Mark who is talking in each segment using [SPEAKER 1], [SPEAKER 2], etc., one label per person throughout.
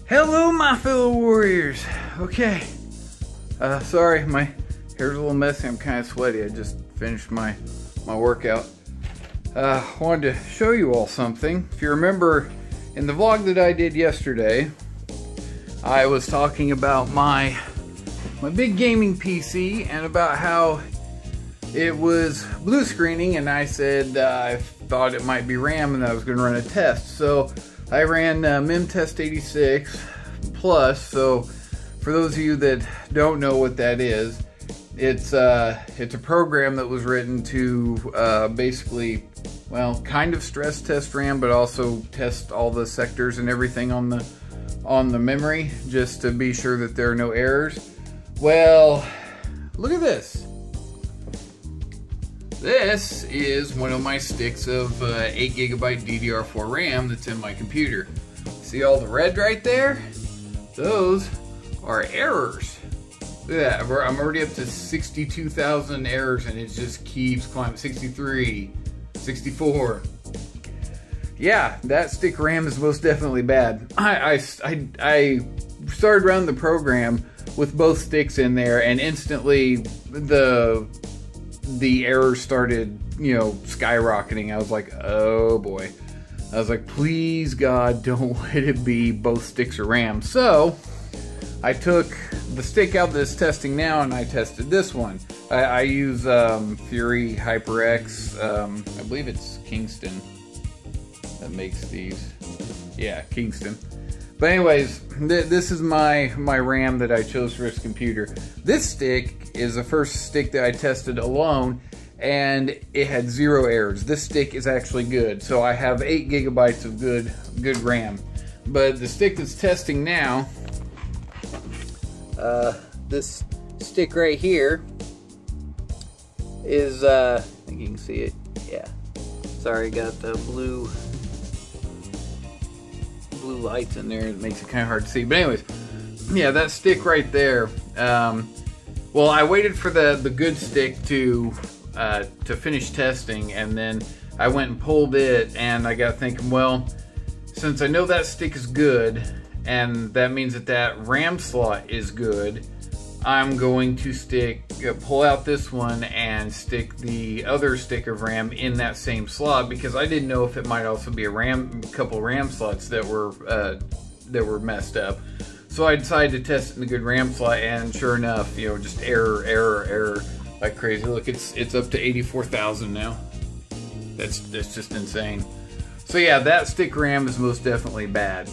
[SPEAKER 1] Hello, my fellow warriors. Okay. Sorry, my hair's a little messy. I'm kind of sweaty. I just finished my workout. Wanted to show you all something. If you remember, in the vlog that I did yesterday, I was talking about my big gaming PC and about how it was blue screening, and I said I thought it might be RAM and that I was going to run a test. So I ran MemTest 86 Plus. So for those of you that don't know what that is, it's a program that was written to basically, well, kind of stress test RAM, but also test all the sectors and everything on the memory, just to be sure that there are no errors. Well, look at this. This is one of my sticks of 8GB DDR4 RAM that's in my computer. See all the red right there? Those are errors. Look at that. I'm already up to 62,000 errors and it just keeps climbing. 63, 64. Yeah, that stick RAM is most definitely bad. I started running the program with both sticks in there, and instantly the errors started, skyrocketing. I was like, oh boy. I was like, please God, don't let it be both sticks or RAM. So I took the stick out that's testing now and I tested this one. I use Fury HyperX. I believe it's Kingston that makes these. Yeah, Kingston. But anyways, this is my RAM that I chose for this computer. This stick is the first stick that I tested alone, and it had 0 errors. This stick is actually good, so I have 8GB of good RAM. But the stick that's testing now, this stick right here is, I think you can see it. Yeah. Sorry, got the blue lights in there. It makes it kind of hard to see. But anyways, yeah, that stick right there. Well, I waited for the good stick to finish testing, and then I went and pulled it, and I got thinking, well, since I know that stick is good, and that means that RAM slot is good, I'm going to pull out this one and stick the other stick of RAM in that same slot, because I didn't know if it might also be a couple RAM slots that were messed up. So I decided to test it in the good RAM slot, and sure enough, just error like crazy. Look, it's up to 84,000 now. That's just insane. So yeah, that stick RAM is most definitely bad.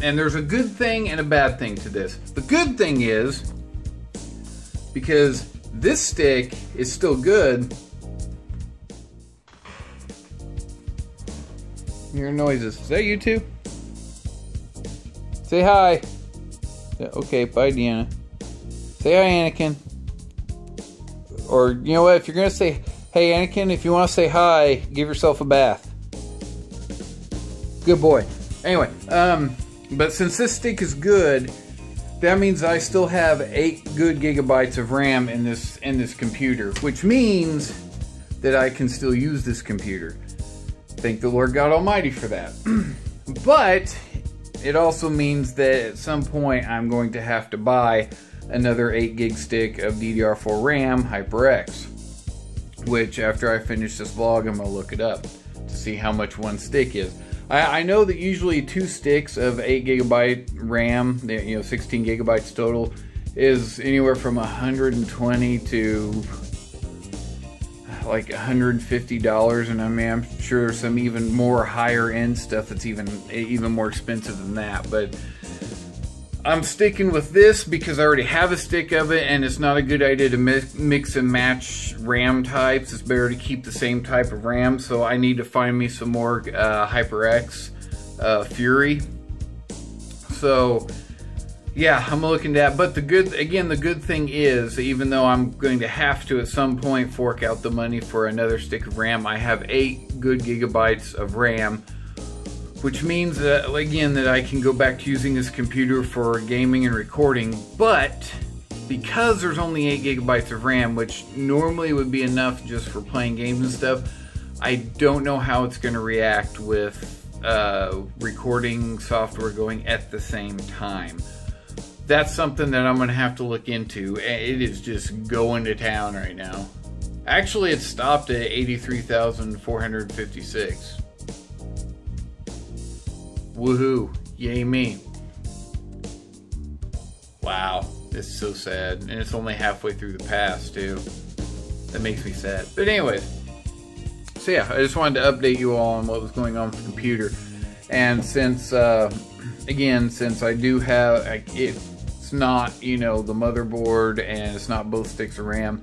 [SPEAKER 1] And there's a good thing and a bad thing to this. The good thing is, because this stick is still good. You hear noises. Is that you two? Say hi. Yeah, okay, bye, Deanna. Say hi, Anakin. Or, you know what, if you're going to say, hey, Anakin, if you want to say hi, give yourself a bath. Good boy. Anyway, but since this stick is good, that means I still have 8 good gigabytes of RAM in this computer, which means that I can still use this computer. Thank the Lord God Almighty for that. But it also means that at some point I'm going to have to buy another 8GB stick of DDR4 RAM HyperX, which after I finish this vlog, I'm going to look it up to see how much one stick is. I know that usually 2 sticks of 8GB RAM, 16 gigabytes total, is anywhere from $120 to like $150, and I mean, I'm sure there's some even more higher end stuff that's even more expensive than that. But I'm sticking with this because I already have a stick of it, and it's not a good idea to mix and match RAM types. It's better to keep the same type of RAM, so I need to find me some more HyperX Fury. So yeah, I'm looking at that. But the good thing is, even though I'm going to have to at some point fork out the money for another stick of RAM, I have 8 good gigabytes of RAM, which means that, again, that I can go back to using this computer for gaming and recording. But because there's only 8 GB of RAM, which normally would be enough just for playing games and stuff, I don't know how it's going to react with recording software going at the same time. That's something that I'm going to have to look into. It is just going to town right now. Actually, it stopped at 83,456. Woohoo. Yay me. Wow. This is so sad. And it's only halfway through the pass, too. That makes me sad. But anyways. So yeah, I just wanted to update you all on what was going on with the computer. And since, again, since I do have, it's not, you know, the motherboard and it's not both sticks of RAM,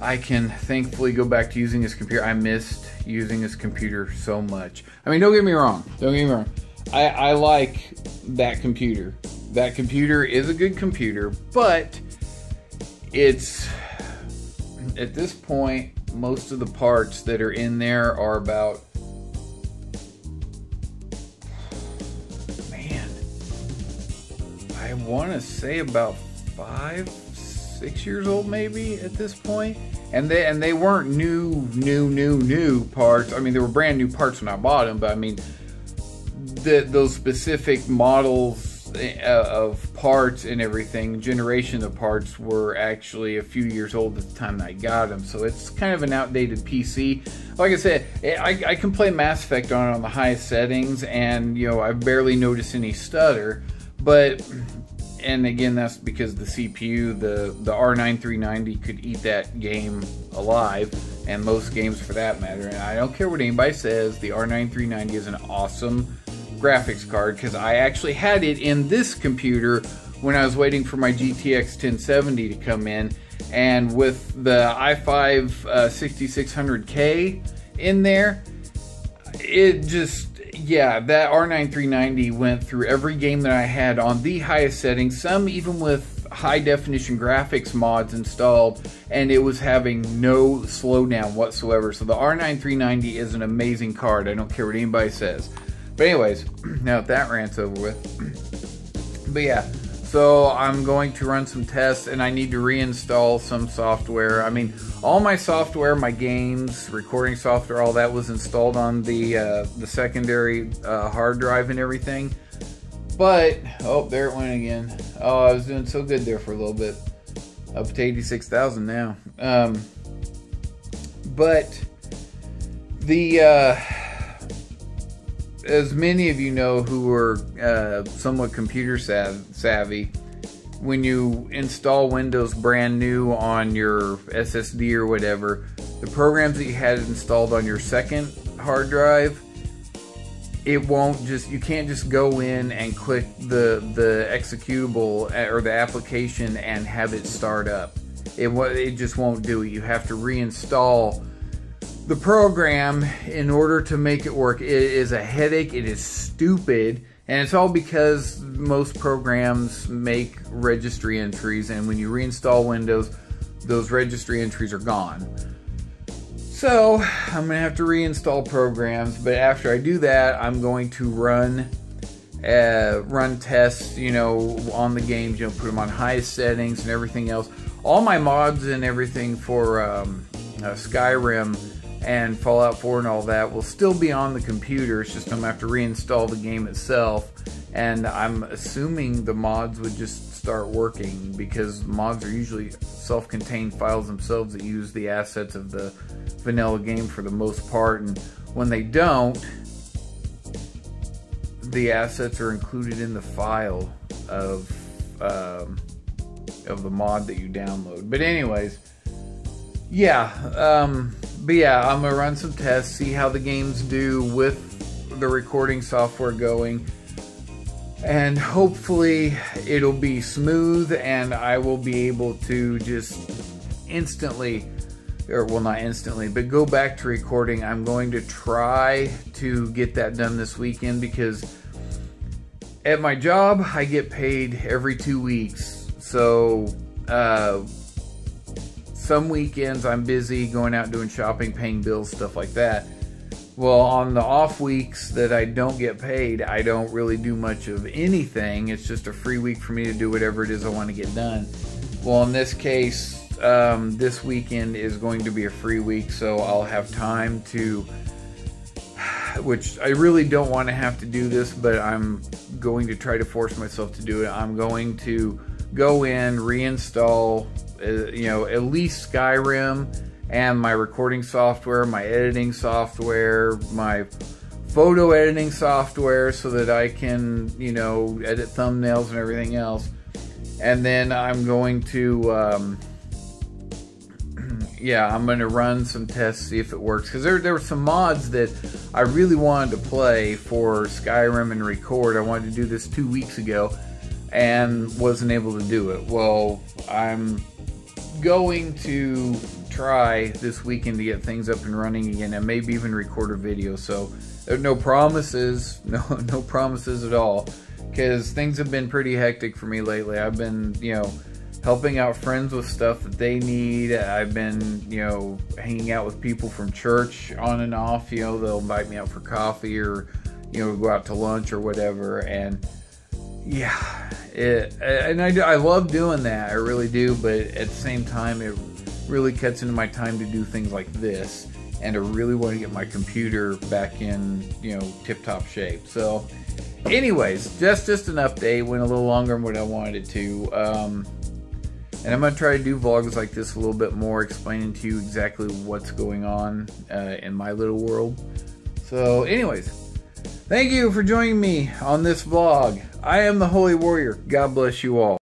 [SPEAKER 1] I can thankfully go back to using this computer. I missed using this computer so much. I mean, don't get me wrong. Don't get me wrong. I like that computer. That computer is a good computer, but it's, at this point, most of the parts that are in there are about, man, I want to say about 5-6 years old maybe at this point. And they weren't new parts. I mean, they were brand new parts when I bought them, but I mean, those specific models of parts and everything, generation of parts, were actually a few years old at the time that I got them. So it's kind of an outdated PC. Like I said, I can play Mass Effect on it on the highest settings, and you know, I barely notice any stutter. But, and again, that's because the CPU, the R9 390 could eat that game alive, and most games for that matter. And I don't care what anybody says, the R9 390 is an awesome graphics card, because I actually had it in this computer when I was waiting for my GTX 1070 to come in, and with the i5 6600K in there, it just, yeah, that R9 390 went through every game that I had on the highest settings, some even with high definition graphics mods installed, and it was having no slowdown whatsoever. So the R9 390 is an amazing card. I don't care what anybody says. But anyways, now that rant's over with. But yeah, so I'm going to run some tests, and I need to reinstall some software. I mean, all my software, my games, recording software, all that was installed on the secondary hard drive and everything. But, oh, there it went again. Oh, I was doing so good there for a little bit. Up to 86,000 now. But the as many of you know who are somewhat computer savvy, when you install Windows brand new on your SSD or whatever, the programs that you had installed on your second hard drive, it won't just, you can't just go in and click the executable or the application and have it start up. It just won't do it. You have to reinstall the program in order to make it work. It is a headache. It is stupid. And it's all because most programs make registry entries, and when you reinstall Windows, those registry entries are gone. So I'm going to have to reinstall programs, but after I do that, I'm going to run tests, you know, on the games, you know, put them on highest settings and everything else. All my mods and everything for Skyrim and Fallout 4 and all that will still be on the computer. It's just I'm going to have to reinstall the game itself, and I'm assuming the mods would just start working, because mods are usually self-contained files themselves that use the assets of the vanilla game for the most part, and when they don't, the assets are included in the file of the mod that you download. But anyways, yeah, but yeah, I'm gonna run some tests, see how the games do with the recording software going, and hopefully it'll be smooth and I will be able to just instantly, or well, not instantly, but go back to recording. I'm going to try to get that done this weekend, because at my job I get paid every 2 weeks. So some weekends I'm busy going out doing shopping, paying bills, stuff like that. Well, on the off weeks that I don't get paid, I don't really do much of anything. It's just a free week for me to do whatever it is I want to get done. Well, in this case, this weekend is going to be a free week, so I'll have time to which I really don't want to have to do this, but I'm going to try to force myself to do it. I'm going to go in, reinstall, at least Skyrim and my recording software, my editing software, my photo editing software, so that I can, edit thumbnails and everything else. And then I'm going to, I'm going to run some tests, see if it works. Because there were some mods that I really wanted to play for Skyrim and record. I wanted to do this 2 weeks ago and wasn't able to do it. Well, I'm going to try this weekend to get things up and running again, and maybe even record a video. So there's no promises, no promises at all, because things have been pretty hectic for me lately. I've been, helping out friends with stuff that they need. I've been, hanging out with people from church on and off. They'll invite me out for coffee or, go out to lunch or whatever. And yeah, I love doing that. I really do. But at the same time, it really cuts into my time to do things like this. And I really want to get my computer back in, tip-top shape. So anyways, just an update. Went a little longer than what I wanted it to. And I'm going to try to do vlogs like this a little bit more, explaining to you exactly what's going on in my little world. So anyways, thank you for joining me on this vlog. I am the Holy Warrior. God bless you all.